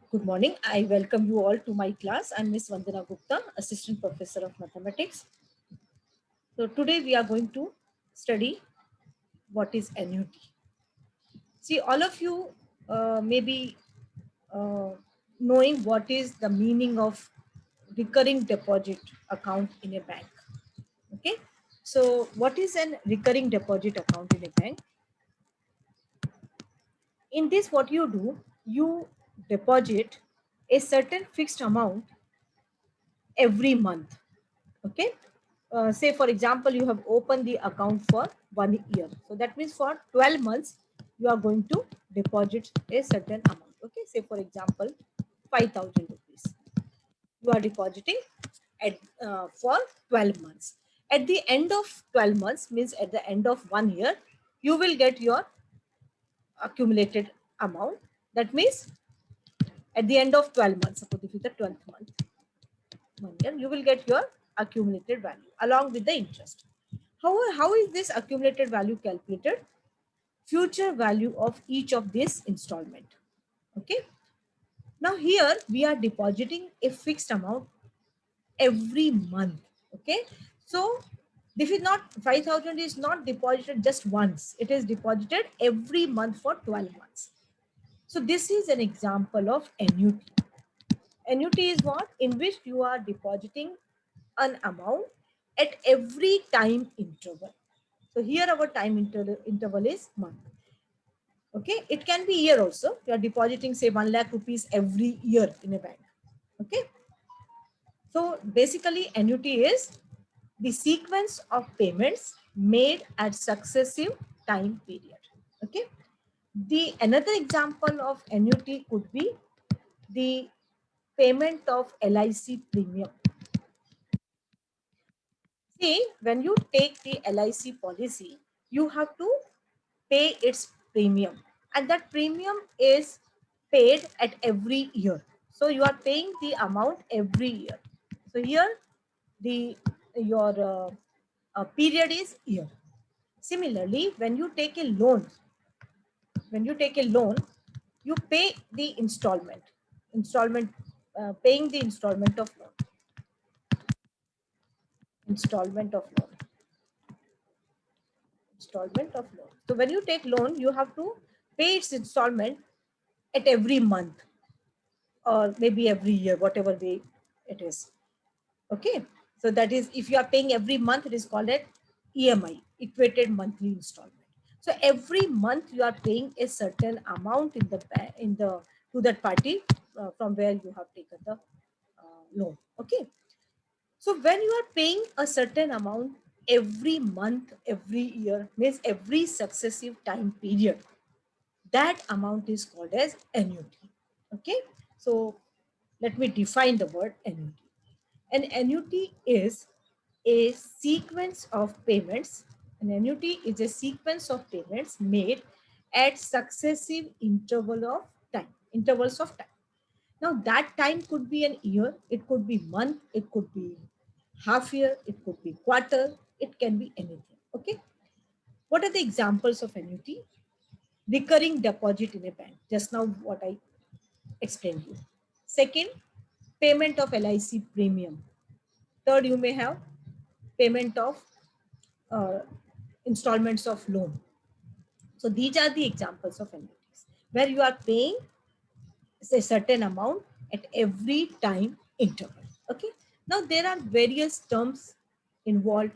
Good morning. I welcome you all to my class. I'm Miss Vandana Gupta, Assistant Professor of Mathematics. So today we are going to study what is annuity. See, all of you may be uh, knowing what is the meaning of recurring deposit account in a bank. Okay. So what is an recurring deposit account in a bank? In this, what you do, you deposit a certain fixed amount every month. Okay. Say for example, you have opened the account for 1 year, so that means for 12 months you are going to deposit a certain amount. Okay, say for example 5,000 rupees you are depositing at for 12 months. At the end of 12 months, means at the end of 1 year, you will get your accumulated amount. That means at the end of 12 months, suppose if it's the 12th month, 1 year, you will get your accumulated value along with the interest. How is this accumulated value calculated? Future value of each of this installment. Okay. Now here we are depositing a fixed amount every month. Okay. So this is not 5,000 is not deposited just once. It is deposited every month for 12 months. So this is an example of annuity. Annuity is what? In which you are depositing an amount at every time interval. So here our time interval is month. Okay, it can be year also. You are depositing say 1 lakh rupees every year in a bank. Okay, so basically annuity is the sequence of payments made at successive time period. Okay, the another example of annuity could be the payment of LIC premium. See, when you take the LIC policy, you have to pay its premium, and that premium is paid at every year. So you are paying the amount every year. So here the your period is year. Similarly, when you take a loan, you pay the installment, paying the installment of loan, installment of loan. So when you take loan, you have to pay its installment at every month or maybe every year, whatever way it is. Okay. So that is, if you are paying every month, it is called an EMI, equated monthly installment. So every month you are paying a certain amount to that party from where you have taken the loan. Okay. So when you are paying a certain amount every month, every year, means every successive time period, that amount is called as annuity. Okay. So let me define the word annuity. An annuity is a sequence of payments. An annuity is a sequence of payments made at successive intervals of time. Now that time could be an year, it could be month, it could be half year, it could be quarter, it can be anything. Okay. What are the examples of annuity? Recurring deposit in a bank. Just now what I explained you. Second, payment of LIC premium. Third, you may have payment of uh, installments of loan. So these are the examples of annuities where you are paying a certain amount at every time interval. Okay. Now there are various terms involved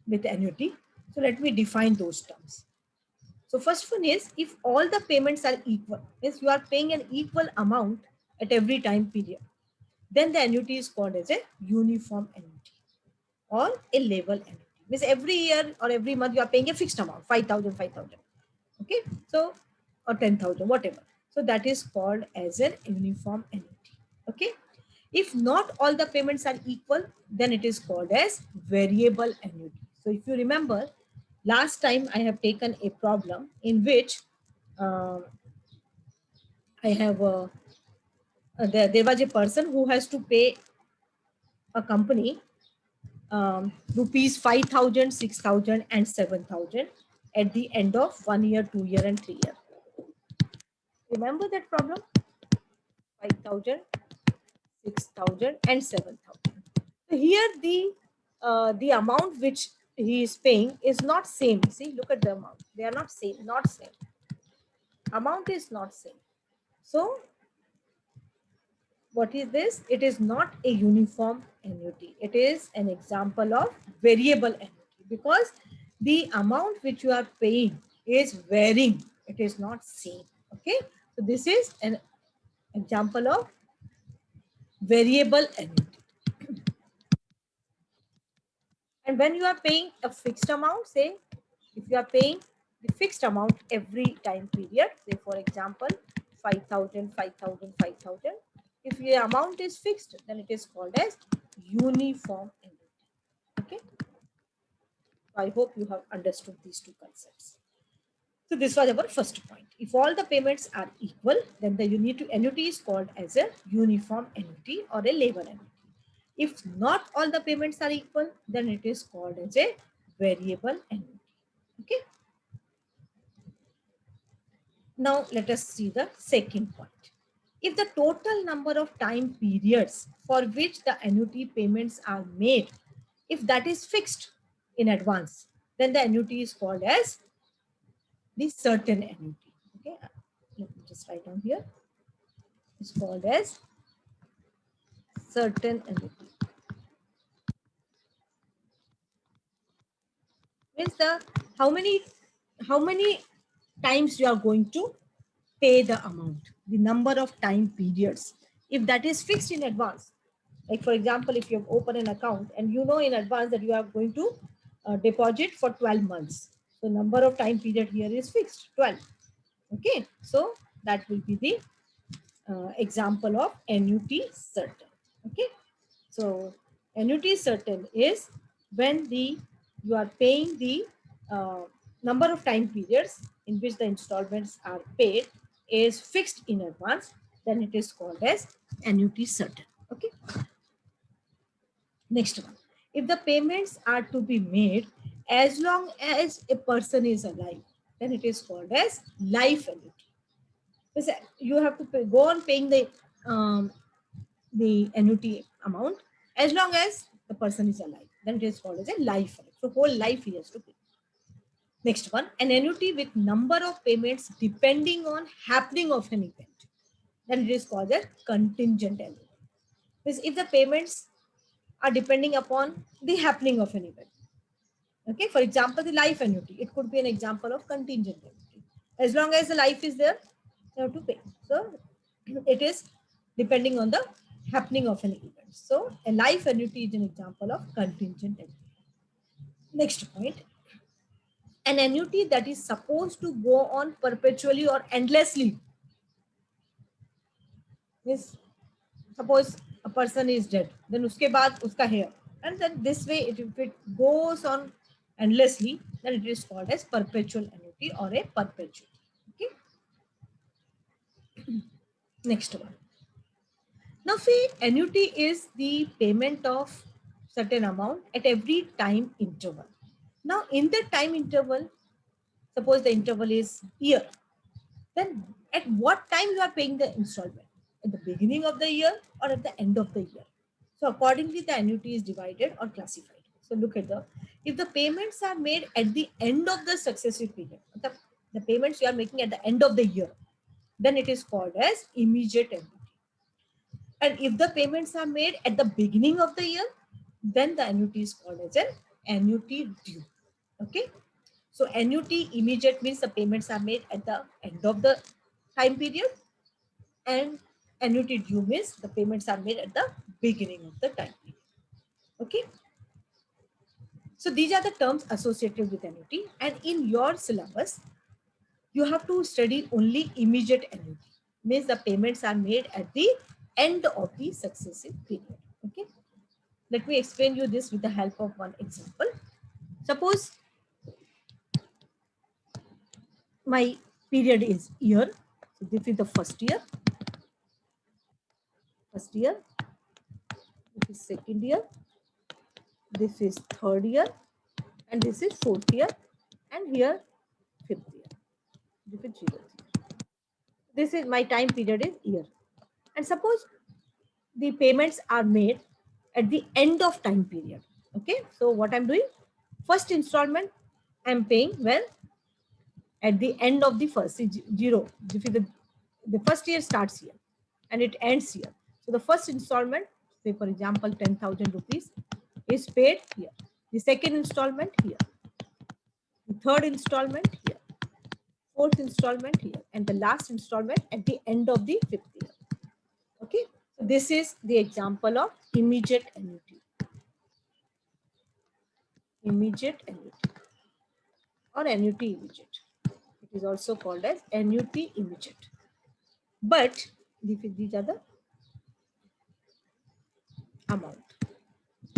with annuity. So let me define those terms. So first one is if all the payments are equal, means you are paying an equal amount at every time period, then the annuity is called as a uniform annuity or a level annuity. Means every year or every month you are paying a fixed amount, 5,000, 5,000. Okay, so or 10,000, whatever. So that is called as an uniform annuity. Okay, if not all the payments are equal, then it is called as variable annuity. So if you remember, last time I have taken a problem in which uh, I have there was a person who has to pay a company rupees 5,000, 6,000, and 7,000 at the end of 1 year, 2 year, and 3 year. Remember that problem? 5,000, 6,000 and 7,000. So here the amount which he is paying is not same. See, look at the amount. They are not same, not same. Amount is not same. So what is this? It is not a uniform annuity. It is an example of variable annuity because the amount which you are paying is varying. It is not same. Okay. So this is an example of variable annuity. And when you are paying a fixed amount, say if you are paying the fixed amount every time period, say for example, 5,000, 5,000, 5,000. If the amount is fixed, then it is called as uniform annuity. Okay. So I hope you have understood these two concepts. So this was our first point. If all the payments are equal, then the annuity is called as a uniform annuity or a labor annuity. If not all the payments are equal, then it is called as a variable annuity. Okay. Now let us see the second point. If the total number of time periods for which the annuity payments are made, if that is fixed in advance, then the annuity is called as the certain annuity. Okay, let me just write down here. It's called as certain annuity. Means the how many times you are going to pay the amount, the number of time periods. If that is fixed in advance, like for example, if you have opened an account and you know in advance that you are going to deposit for 12 months. So number of time period here is fixed, 12. Okay, so that will be the example of annuity certain. Okay, so annuity certain is when you are paying the uh, number of time periods in which the installments are paid is fixed in advance, then it is called as annuity certain. Okay. Next one. If the payments are to be made as long as a person is alive, then it is called as life annuity. You have to go on paying the annuity amount as long as the person is alive. Then it is called as a life annuity. So whole life he has to pay. Next one, an annuity with number of payments depending on happening of an event. Then it is called a contingent annuity. Because if the payments are depending upon the happening of an event. Okay, for example, the life annuity, it could be an example of contingent annuity. As long as the life is there, you have to pay. So it is depending on the happening of an event. So a life annuity is an example of contingent annuity. Next point, an annuity that is supposed to go on perpetually or endlessly. Means suppose a person is dead, then uske baad uska hair, and then this way if it goes on endlessly, then it is called as perpetual annuity or a perpetuity. Okay. Next one. Now see, annuity is the payment of certain amount at every time interval. Now in the time interval, suppose the interval is year, then at what time you are paying the installment? At the beginning of the year or at the end of the year? So accordingly, the annuity is divided or classified. So look at if the payments are made at the end of the successive period, the payments you are making at the end of the year, then it is called as immediate annuity. And if the payments are made at the beginning of the year, then the annuity is called as an annuity due. Okay. So annuity immediate means the payments are made at the end of the time period, and annuity due means the payments are made at the beginning of the time period. Okay. So these are the terms associated with annuity, and in your syllabus, you have to study only immediate annuity. Means the payments are made at the end of the successive period. Okay. Let me explain you this with the help of one example. Suppose my period is year. So this is the first year. First year. This is second year. This is third year. And this is fourth year. And here fifth year. This is 0th year. This is my time period is year. And suppose the payments are made at the end of time period. Okay, so what I'm doing, first installment I'm paying when at the end of the first zero. The first year starts here and it ends here. So the first installment, say for example 10,000 rupees, is paid here. The second installment here, the third installment here, fourth installment here, and the last installment at the end of the fifth year. Okay, so this is the example of immediate annuity. Immediate annuity or annuity immediate. It is also called as annuity immediate. But these are the amount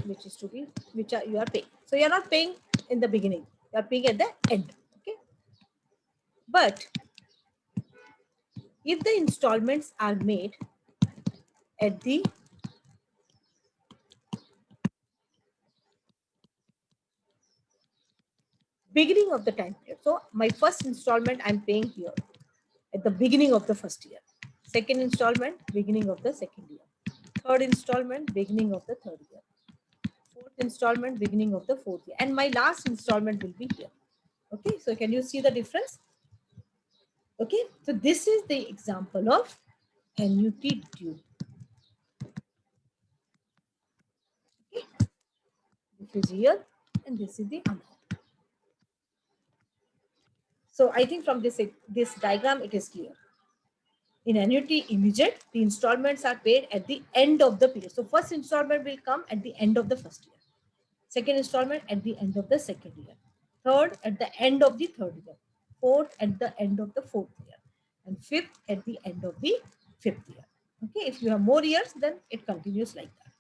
which is to be, you are paying. So you are not paying in the beginning, you are paying at the end. Okay, but if the installments are made at the beginning of the time period, so my first installment I'm paying here at the beginning of the first year, second installment beginning of the second year, third installment beginning of the third year, fourth installment beginning of the fourth year, and my last installment will be here. Okay, so can you see the difference? Okay, so this is the example of annuity due. Okay, this is here and this is the amount. So I think from this diagram it is clear. In annuity immediate, the installments are paid at the end of the period. So first installment will come at the end of the first year. Second installment at the end of the second year. Third at the end of the third year. Fourth at the end of the fourth year. And fifth at the end of the fifth year. Okay, if you have more years, then it continues like that.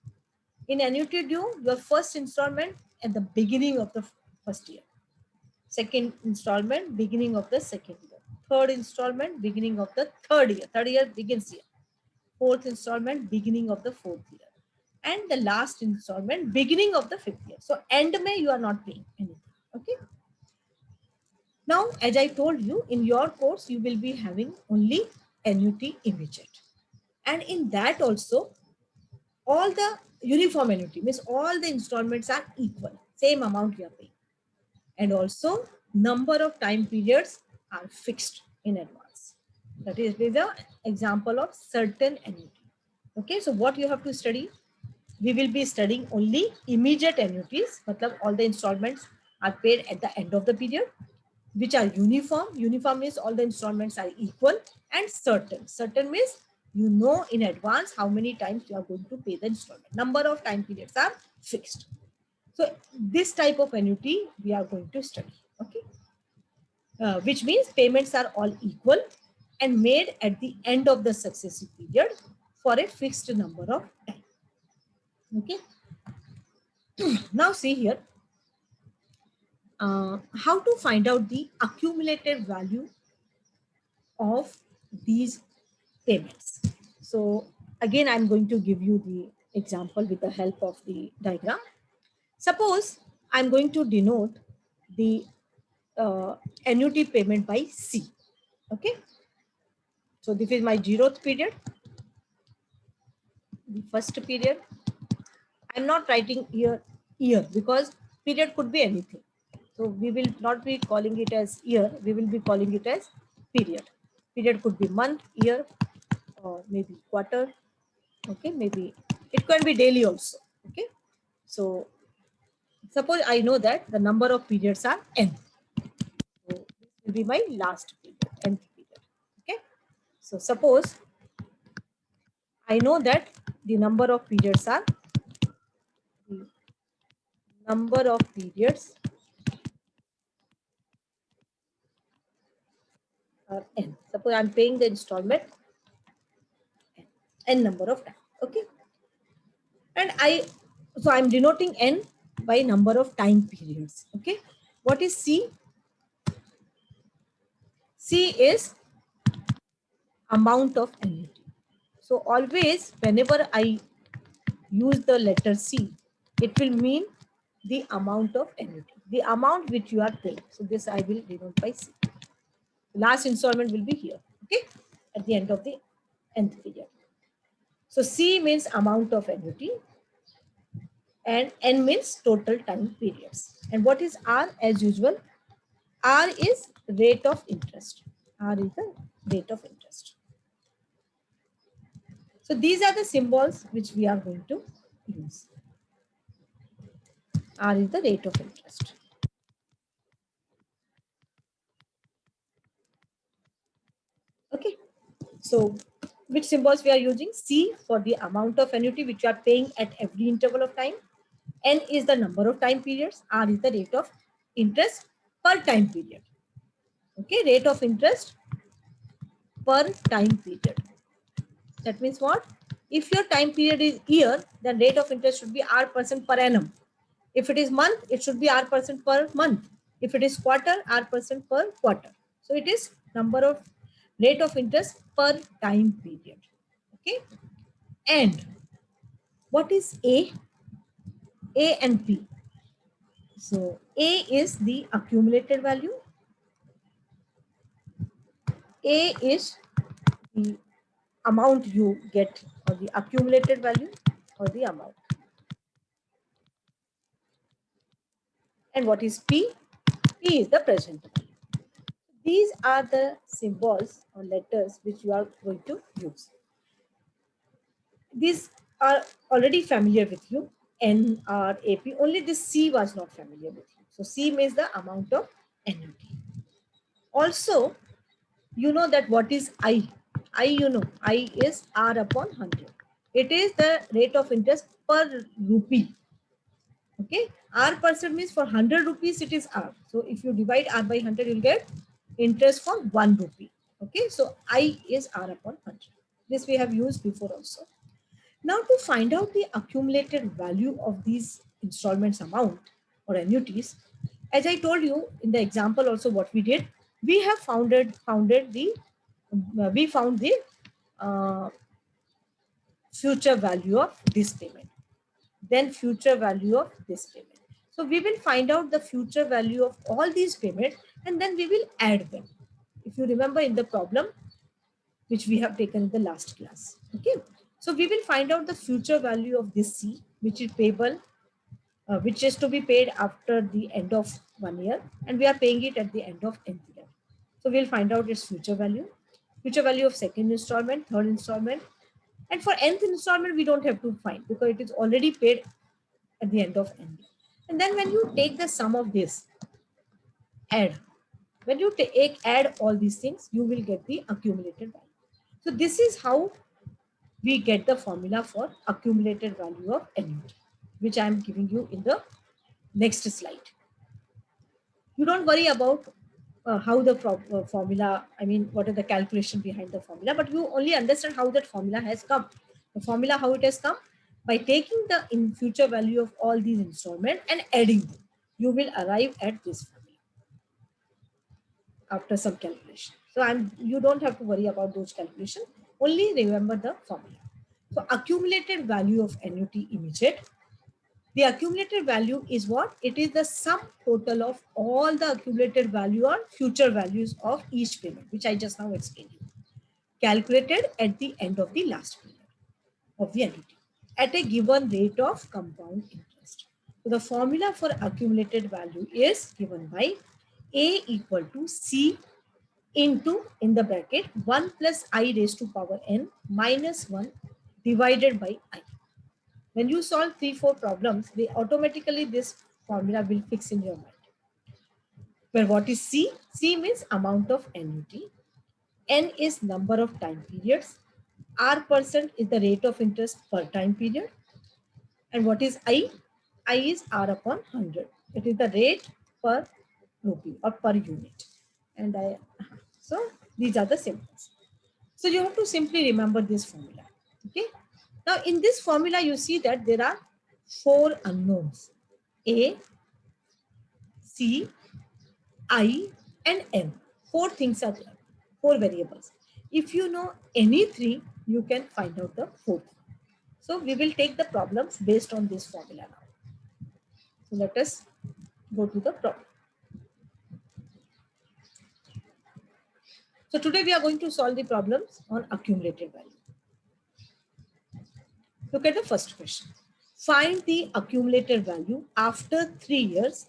In annuity due, your first installment at the beginning of the first year. Second installment, beginning of the second year. Third installment, beginning of the third year. Third year begins here. Fourth installment, beginning of the fourth year. And the last installment, beginning of the fifth year. So end May, you are not paying anything. Okay. Now, as I told you, in your course, you will be having only annuity immediate. And in that also, all the uniform annuity means all the installments are equal, same amount you are paying. And also number of time periods are fixed in advance. That is the example of certain annuity. Okay, so what you have to study? We will be studying only immediate annuities, matlab all the installments are paid at the end of the period, which are uniform. Uniform means all the installments are equal, and certain. Certain means you know in advance how many times you are going to pay the installment. Number of time periods are fixed. So this type of annuity we are going to study. Okay, which means payments are all equal and made at the end of the successive period for a fixed number of time. Okay. Now see here, how to find out the accumulated value of these payments. So again, I'm going to give you the example with the help of the diagram. Suppose I'm going to denote the annuity payment by C. Okay. So this is my 0th period, the first period. I'm not writing here year because period could be anything. So we will not be calling it as year, we will be calling it as period. Period could be month, year, or maybe quarter. Okay, maybe it can be daily also. Okay, so suppose I know that the number of periods are n. So this will be my last period, nth period. Okay, so suppose I know that the number of periods are n. Suppose I'm paying the installment n number of time. Okay, and I'm denoting n by number of time periods. Okay, what is C? C is amount of annuity. So always whenever I use the letter C, it will mean the amount of annuity, the amount which you are paying. So this I will denote by C. Last installment will be here. Okay, at the end of the nth period. So C means amount of annuity and N means total time periods. And what is R? As usual, R is rate of interest. R is the rate of interest. So these are the symbols which we are going to use. R is the rate of interest. Okay. So which symbols we are using? C for the amount of annuity which you are paying at every interval of time. N is the number of time periods. R is the rate of interest per time period. Okay, rate of interest per time period. That means what? If your time period is year, then rate of interest should be R% per annum. If it is month, it should be R% per month. If it is quarter, R% per quarter. So it is number of rate of interest per time period. Okay. And what is A? A and P. So A is the accumulated value. A is the amount you get, or the accumulated value, or the amount. And what is P? P is the present value. These are the symbols or letters which you are going to use. These are already familiar with you. N, R, A, P. Only this C was not familiar with you. So C means the amount of annuity. Also, you know that what is I? I, you know, I is R upon 100. It is the rate of interest per rupee. Okay, R% means for 100 rupees it is R. So if you divide R by 100, you'll get interest for 1 rupee. Okay, so I is R upon 100. This we have used before also. Now to find out the accumulated value of these installments amount or annuities, as I told you in the example also what we did, we have found the uh, future value of this payment, then future value of this payment. So we will find out the future value of all these payments and then we will add them. If you remember in the problem which we have taken in the last class. Okay. So we will find out the future value of this C, which is payable, which is to be paid after the end of 1 year, and we are paying it at the end of nth year. So we'll find out its future value of second installment, third installment, and for nth installment we don't have to find because it is already paid at the end of n. And then when you take the sum of this, add. When you add all these things, you will get the accumulated value. So this is how we get the formula for accumulated value of annuity, which I am giving you in the next slide. You don't worry about how the formula, I mean, what are the calculation behind the formula, but you only understand how that formula has come. The formula, how it has come, by taking the in future value of all these installments and adding them, you will arrive at this formula after some calculation. So you don't have to worry about those calculations, only remember the formula. So accumulated value of annuity immediate. The accumulated value is what? It is the sum total of all the accumulated value or future values of each payment, which I just now explained you. Calculated at the end of the last period of the annuity at a given rate of compound interest. So the formula for accumulated value is given by A equal to C into, in the bracket, 1 plus I raised to power n minus 1 divided by I. When you solve 3-4 problems, they automatically this formula will fix in your mind. Where what is C? C means amount of annuity. N is number of time periods. R% is the rate of interest per time period. And what is I? I is R upon 100. It is the rate per rupee or per unit. And so these are the symbols. So you have to simply remember this formula. Okay. Now in this formula, you see that there are 4 unknowns: A, C, I, and N. 4 things are there, 4 variables. If you know any 3, you can find out the 4th. So we will take the problems based on this formula now. So let us go to the problem. So today we are going to solve the problems on accumulated value. Look at the first question. Find the accumulated value after 3 years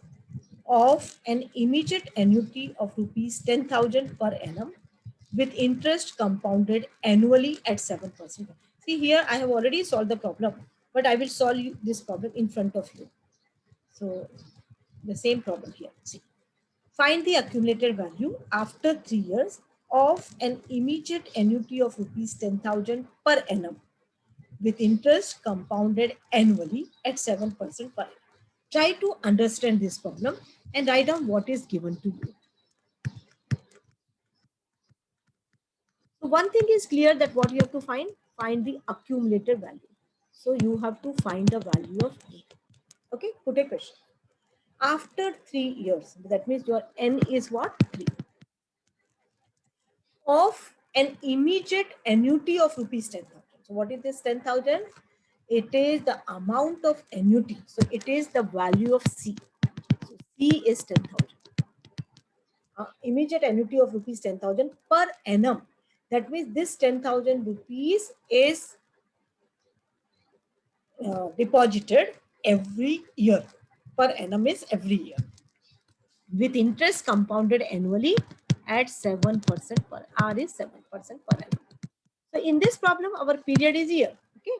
of an immediate annuity of rupees 10,000 per annum with interest compounded annually at 7%. See here, I have already solved the problem, but I will solve this problem in front of you. So the same problem here. See, find the accumulated value after 3 years of an immediate annuity of rupees 10,000 per annum with interest compounded annually at 7% per annum. Try to understand this problem and write down what is given to you. So one thing is clear, that what you have to find the accumulated value. So you have to find the value of E. Okay, put a question. After 3 years, that means your N is what? 3. Of an immediate annuity of rupees 10,000. So what is this 10,000? It is the amount of annuity. So it is the value of C. So C is 10,000. Immediate annuity of rupees 10,000 per annum. That means this 10,000 rupees is deposited every year. Per annum is every year. With interest compounded annually at 7% per. R is 7% per annum. So in this problem, our period is year. Okay.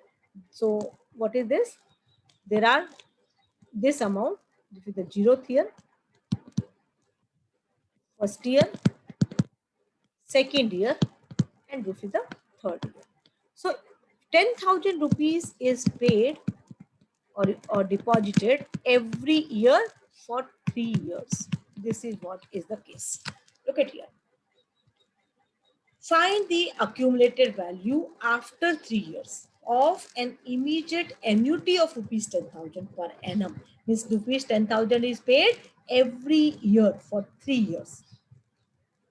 So what is this? There are this amount. This is the 0th year, first year, second year, and this is the third year. So 10,000 rupees is paid or deposited every year for 3 years. This is what is the case. Look at here. Find the accumulated value after 3 years of an immediate annuity of rupees 10,000 per annum. Means rupees 10,000 is paid every year for 3 years.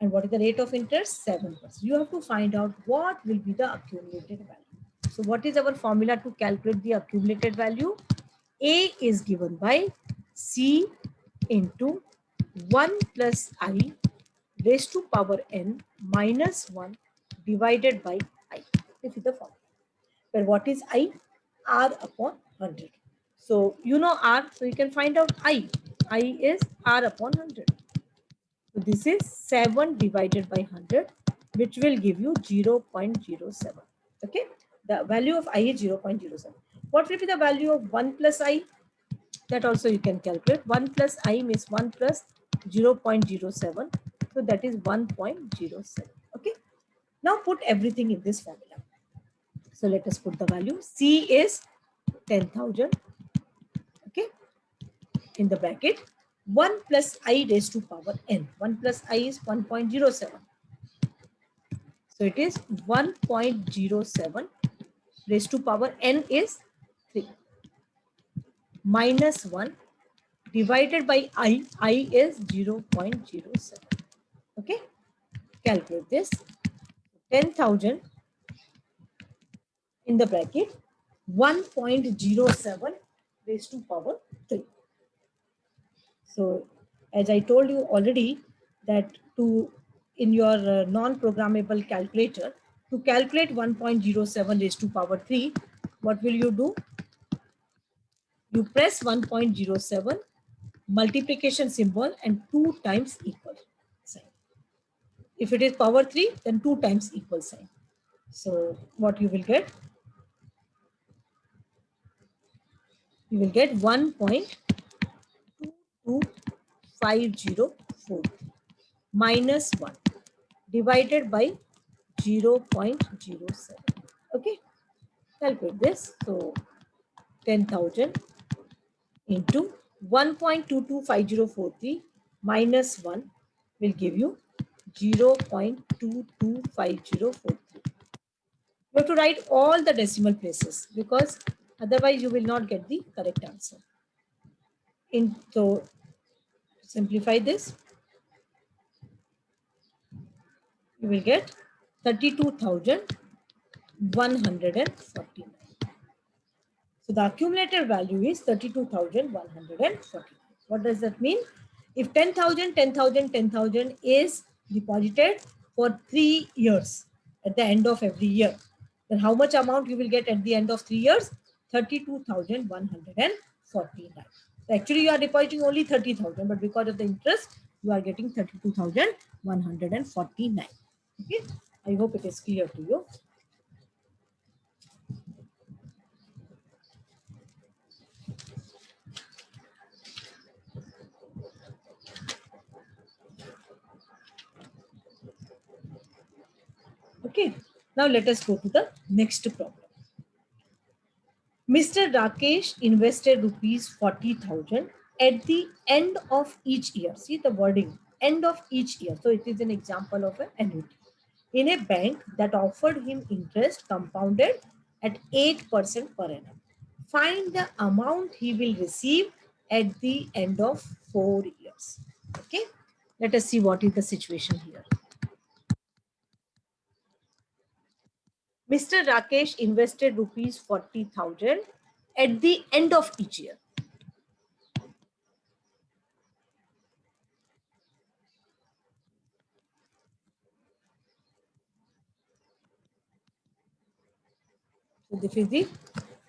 And what is the rate of interest? 7%. You have to find out what will be the accumulated value. So what is our formula to calculate the accumulated value? A is given by C into 1 plus I raised to power n minus 1 divided by I. This is the formula. Where what is I? R upon 100. So you know R, so you can find out I. I is R upon 100. So this is 7 divided by 100, which will give you 0.07. Okay. The value of I is 0.07. What will be the value of 1 plus I? That also you can calculate. 1 plus I means 1 plus 0.07. So that is 1.07. Okay. Now put everything in this formula. So let us put the value. C is 10,000. Okay. In the bracket. 1 plus I raised to power n. 1 plus I is 1.07. So it is 1.07 raised to power n is 3. Minus 1 divided by I is 0.07. Okay, calculate this. 10,000 in the bracket 1.07 raised to power 3. So as I told you already that in your non-programmable calculator, to calculate 1.07 raised to power 3, what will you do? You press 1.07 multiplication symbol and 2 times equal sign. If it is power 3, then 2 times equal sign. So what you will get? You will get 1.22504 minus 1 divided by 0.07. Okay, calculate this. So 10,000 into 1.225043 minus 1 will give you 0.225043. You have to write all the decimal places because otherwise you will not get the correct answer. So simplify this. You will get 32,149. So the accumulated value is 32,149. What does that mean? If 10,000, 10,000, 10,000 is deposited for 3 years at the end of every year, Then how much amount you will get at the end of 3 years? 32,149. Actually, you are depositing only 30,000, but because of the interest, you are getting 32,149. Okay, I hope it is clear to you. Okay, now let us go to the next problem. Mr. Rakesh invested rupees 40,000 at the end of each year. See the wording, end of each year. So it is an example of an annuity in a bank that offered him interest compounded at 8% per annum. Find the amount he will receive at the end of 4 years. Okay, let us see what is the situation here. Mr. Rakesh invested rupees 40,000 at the end of each year. So this is the,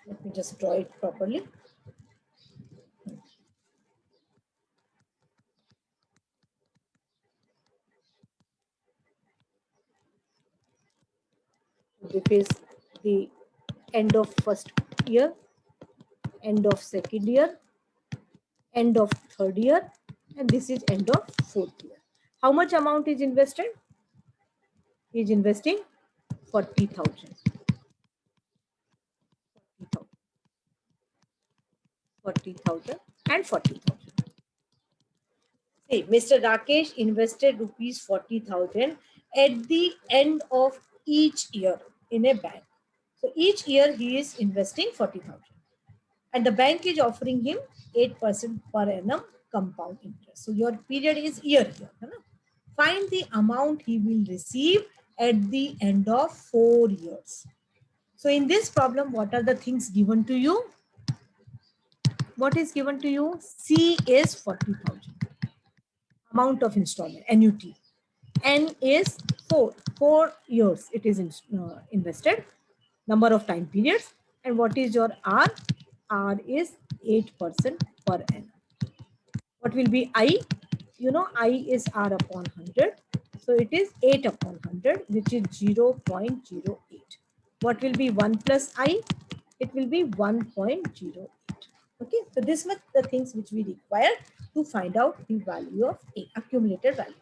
let me just draw it properly. This is the end of first year, end of second year, end of third year, and this is end of fourth year. How much amount is invested? He is investing 40,000. 40,000 and 40,000. See, Mr. Rakesh invested rupees 40,000 at the end of each year in a bank. So each year he is investing 40,000. And the bank is offering him 8% per annum compound interest. So your period is year here. Find the amount he will receive at the end of 4 years. So in this problem, what are the things given to you? What is given to you? C is 40,000. Amount of installment, annuity. N is 4 years it is invested, number of time periods. And what is your R? R is 8% per annum. What will be I? You know, I is R upon 100. So it is 8 upon 100, which is 0.08. What will be 1 plus I? It will be 1.08. Okay, so this much the things which we require to find out the value of A, accumulated value.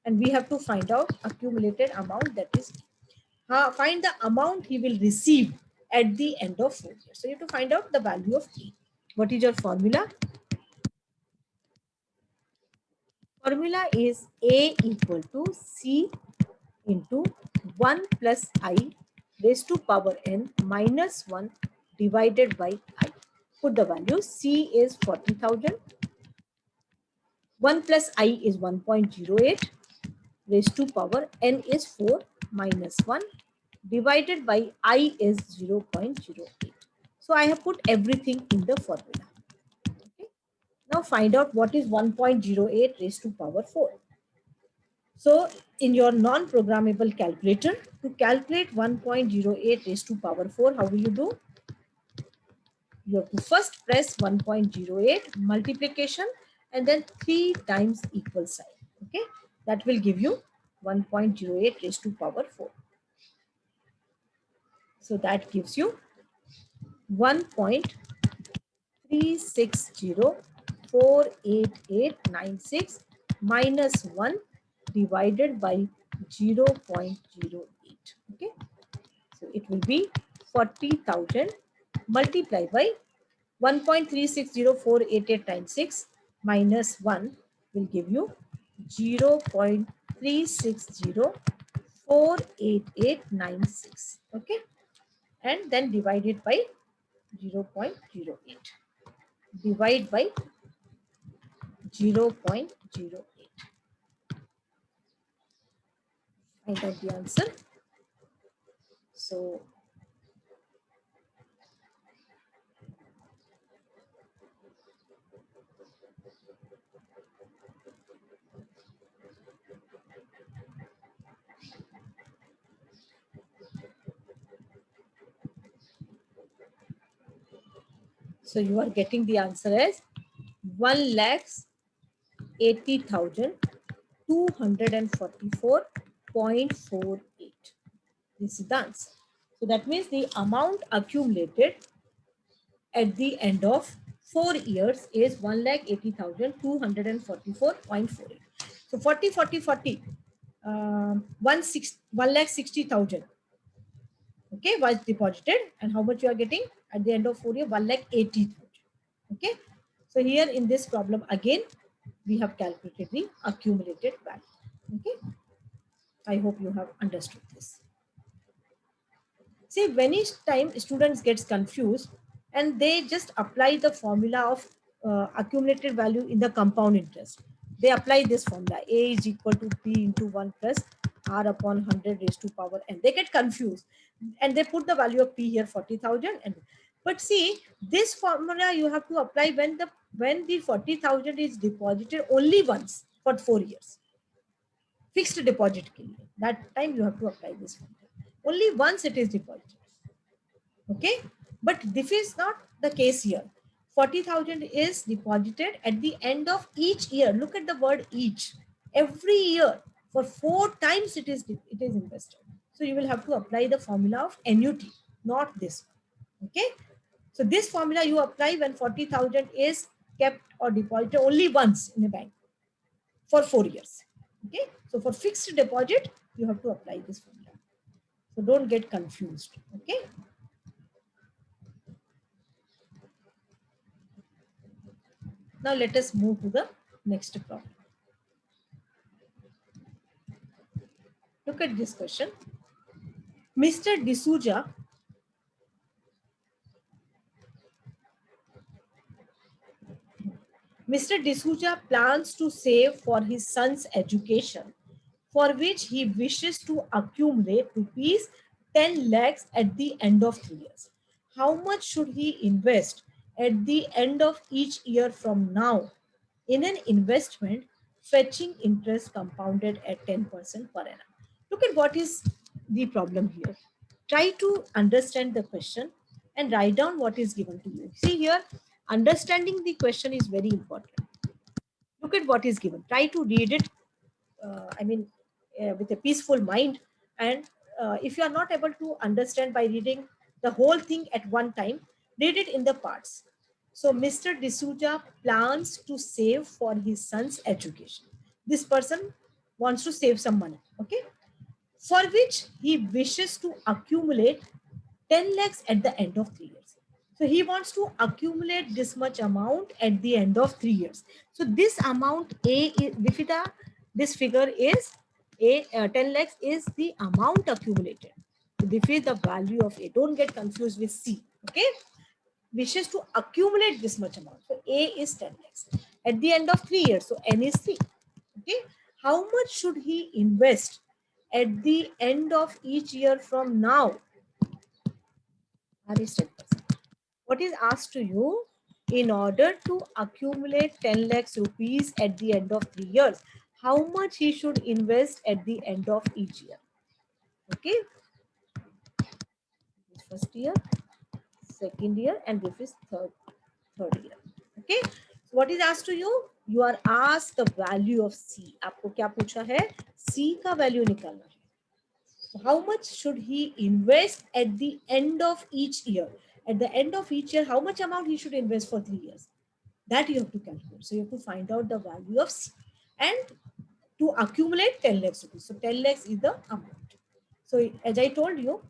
And we have to find out accumulated amount, that is find the amount he will receive at the end of 4 years. So you have to find out the value of A. What is your formula? Formula is A equal to C into 1 plus I raised to power n minus 1 divided by I. Put the value. C is 40,000. 1 plus I is 1.08 raised to power n is 4 minus 1 divided by I is 0.08. So I have put everything in the formula. Okay. Now find out what is 1.08 raised to power 4. So in your non-programmable calculator, to calculate 1.08 raised to power 4, how will you do? You have to first press 1.08 multiplication and then 3 times equal sign. Okay, that will give you 1.08 raised to power 4. So that gives you 1.36048896 minus 1 divided by 0.08. Okay, so it will be 40,000 multiplied by 1.36048896 minus 1 will give you 0.360488896. Okay, and then divide it by 0.08. Divide by 0.08. Find out the answer. So So you are getting the answer as 1,80,244.48. This is the answer. So that means the amount accumulated at the end of 4 years is 1,80,244.48. So 40, 40, 40, 1,60,000. Okay, was deposited, and how much you are getting at the end of 4 years? 1,80,000. Okay, so here in this problem again, we have calculated the accumulated value. Okay, I hope you have understood this. See, many time students gets confused and they just apply the formula of accumulated value in the compound interest. They apply this formula: A is equal to P into 1 plus R upon 100 raised to power n. They get confused and they put the value of P here 40,000. And but see, this formula you have to apply when the 40,000 is deposited only once for 4 years. Fixed deposit ke liye. That time you have to apply this formula. Only once it is deposited. Okay, but this is not the case here. 40,000 is deposited at the end of each year. Look at the word each. Every year for 4 times it is invested. So you will have to apply the formula of annuity, not this one. Okay, so this formula you apply when 40,000 is kept or deposited only once in a bank for 4 years. Okay, so for fixed deposit you have to apply this formula. So don't get confused. Okay. Now let us move to the next problem. Look at this question. Mr. D'Souza plans to save for his son's education, for which he wishes to accumulate rupees 10 lakhs at the end of 3 years. How much should he invest at the end of each year from now in an investment fetching interest compounded at 10% per annum? Look at what is the problem here. Try to understand the question and write down what is given to you. See here, understanding the question is very important. Look at what is given. Try to read it, with a peaceful mind. And if you are not able to understand by reading the whole thing at one time, read it in the parts. So Mr. D'Souza plans to save for his son's education. This person wants to save some money, okay, for which he wishes to accumulate 10 lakhs at the end of 3 years. So he wants to accumulate this much amount at the end of 3 years. So this amount A, Vifita, this figure is A, 10 lakhs is the amount accumulated. So this is the value of A. Don't get confused with C. Okay. Wishes to accumulate this much amount. So A is 10 lakhs at the end of 3 years. So N is 3. Okay. How much should he invest at the end of each year from now? R is 10%. What is asked to you? In order to accumulate 10 lakhs rupees at the end of 3 years, how much he should invest at the end of each year? Okay. First year, second year, and this is third year. Okay. So what is asked to you? You are asked the value of C. आपको क्या पूछा है? C का value निकालना है. So how much should he invest at the end of each year? At the end of each year, how much amount he should invest for 3 years? That you have to calculate. So you have to find out the value of C and to accumulate 10 lakhs rupees. So 10 lakhs is the amount. So as I told you,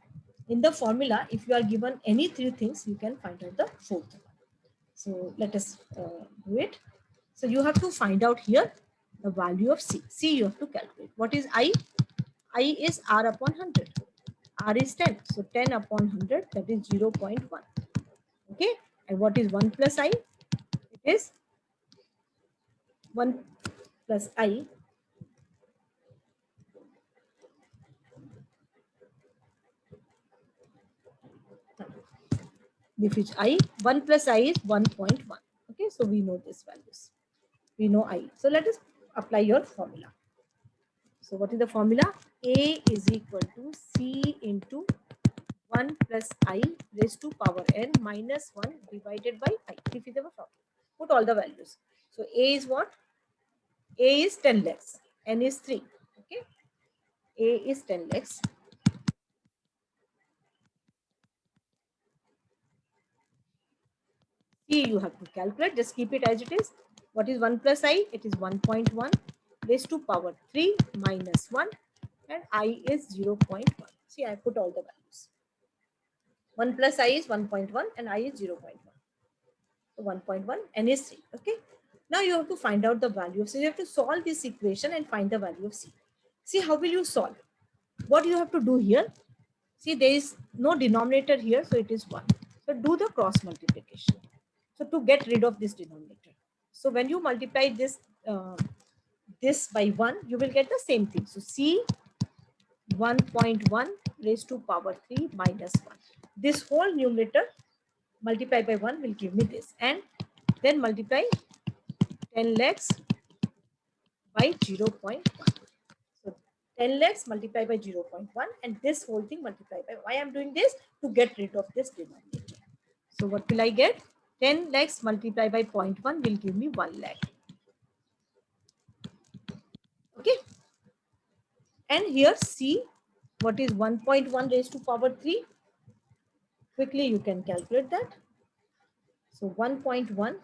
in the formula, if you are given any 3 things, you can find out the 4th one. So let us do it. So you have to find out here the value of C. C you have to calculate. What is I? I is R upon 100. R is 10. So 10 upon 100, that is 0.1. Okay. And what is 1 plus I? It is 1 plus I. This is I. 1 plus I is 1.1. Okay. So we know these values. We know I. So let us apply your formula. So what is the formula? A is equal to C into 1 plus I raised to power n minus 1 divided by I. If is our problem. Put all the values. So A is what? A is 10 lakhs. N is 3. Okay. A is 10 lakhs. C you have to calculate. Just keep it as it is. What is 1 plus I? It is 1.1 raised to power 3 minus 1 and I is 0.1. See, I put all the values. 1 plus I is 1.1 and I is 0.1. So 1.1 and is 3. Okay. Now you have to find out the value of C. You have to solve this equation and find the value of C. See, how will you solve? What you have to do here? See, there is no denominator here, so it is 1. So do the cross multiplication. So to get rid of this denominator. So when you multiply this by 1, you will get the same thing. So C 1.1 raised to power 3 minus 1. This whole numerator multiply by 1 will give me this. And then multiply 10 lakhs by 0.1. So 10 lakhs multiplied by 0.1 and this whole thing multiplied by, why I'm doing this? To get rid of this denominator. So what will I get? 10 lakhs multiplied by 0.1 will give me 1 lakh. Okay. And here C, what is 1.1 raised to power 3? Quickly you can calculate that. So 1.1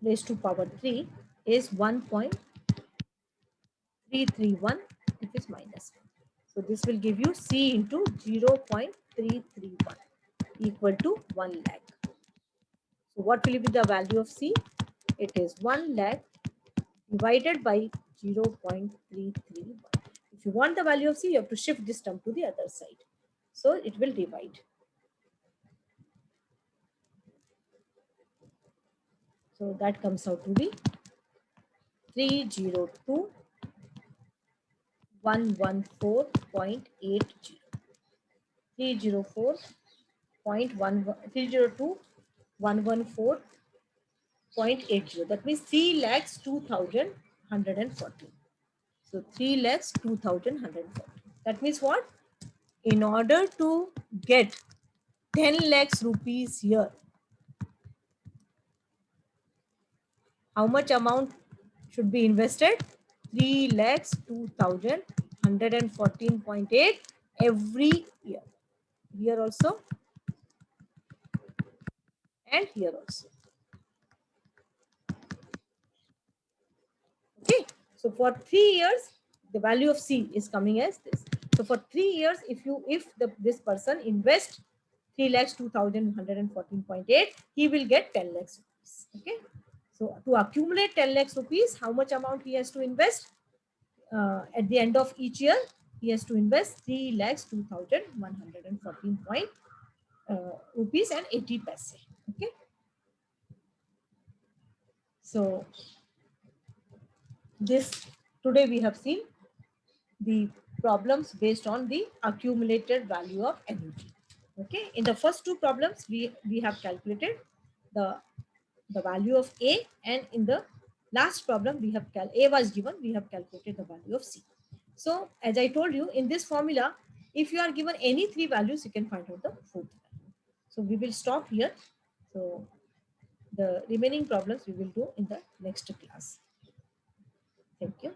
raised to power 3 is 1.331, which is minus 1. So this will give you C into 0.331 equal to 1 lakh. So what will be the value of C? It is 1 lakh divided by 0.331. If you want the value of C, you have to shift this term to the other side. So it will divide. So that comes out to be 302,114.80. 302,114.80. That means 3 lakhs 2,140. So 3 lakhs 2,140. That means what? In order to get 10 lakhs rupees here, how much amount should be invested? 3 lakhs 2,114.8 every year. Here also and here also. Okay. So for 3 years, the value of C is coming as this. So for 3 years, if this person invests 3 lakhs 2,114.8, he will get 10 lakhs rupees. Okay. So to accumulate 10 lakhs rupees, how much amount he has to invest? At the end of each year, he has to invest 3 lakhs 2,114 rupees and 80 paise. Okay. So this today we have seen the problems based on the accumulated value of energy. Okay. In the first two problems, we have calculated the value of A, and in the last problem we have A was given, we have calculated the value of C. So as I told you, in this formula, if you are given any three values, you can find out the fourth value. So we will stop here. So the remaining problems we will do in the next class. Thank you.